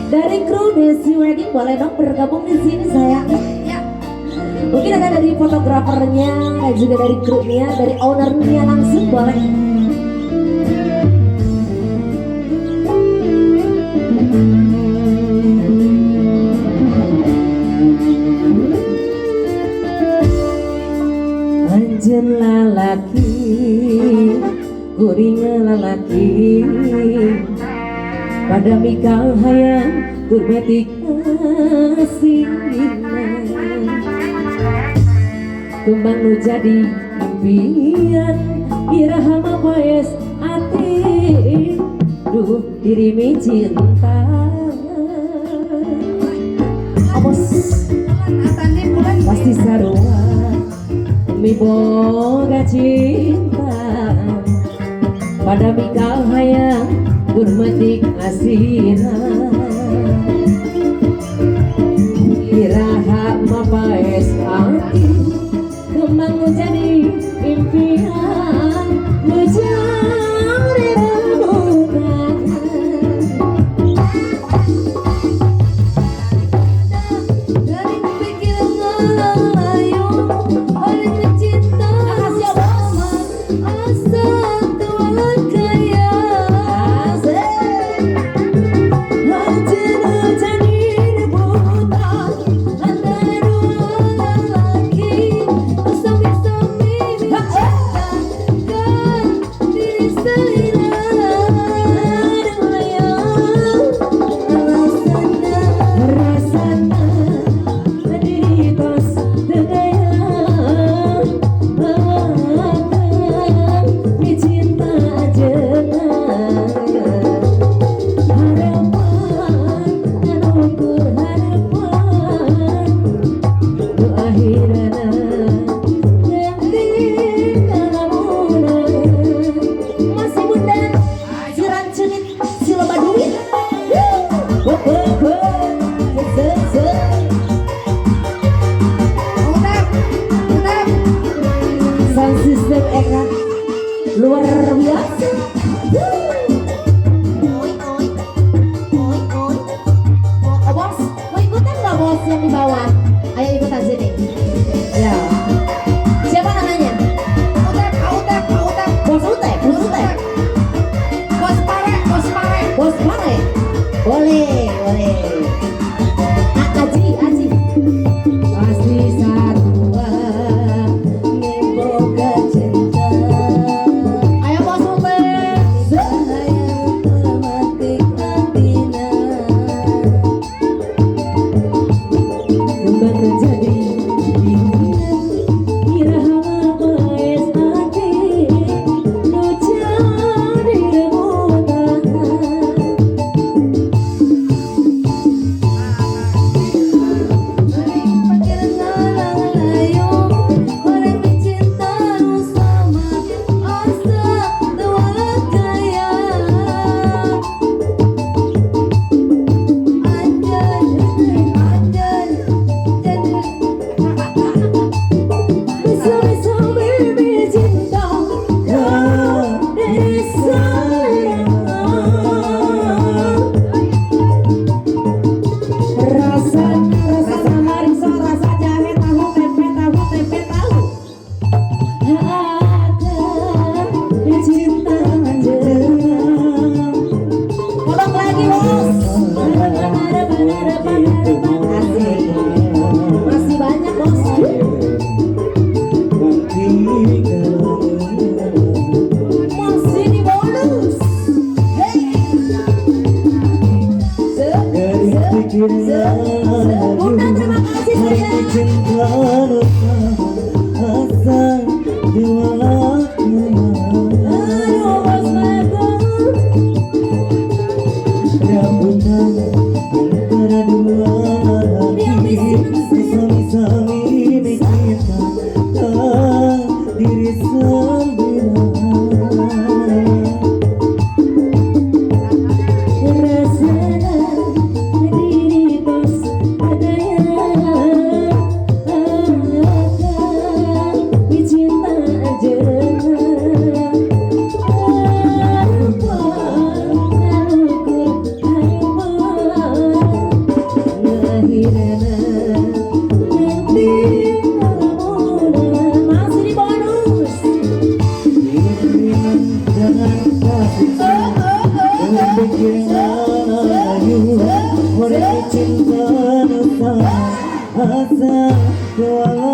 Dari kru Desi Wedding boleh dong bergabung di sini sayang. Ya. Mungkin ada dari fotografernya dan juga dari krunya, dari ownernya langsung boleh. Anjen lalaki, kuring lalaki, pada mikal hayang kurmetik asina, tumbang nu jadi impian, iraha mapaes ati, duh dirimi cinta. Abos pasti sarua mi boga cinta, pada mikal hayang bermetik asina, iraha mapaes ati, kembang jadi impian, mencari rebutan. Dari pikiran ngelayu, oleh mencinta sama asa tua kaya. Sistem era luar biasa. Oh, bos, mau ikutan nggak bos yang di bawah? Ayo ikutan sini. Ya. Siapa namanya? Bos Utek. Bos Pare. Boleh. Aji. Pasti sarua boga cinta. Ayo bos Utek. Sayang termatik atina, kembang menjadi impian, iraha mapaes ati, nu jadi rebutan. Masih banyak bos. Masih di bonus. Bunda terima kasih sayang. Masih di bonus. Dengan kasih berpikiran ayu, cinta nusantara asa doa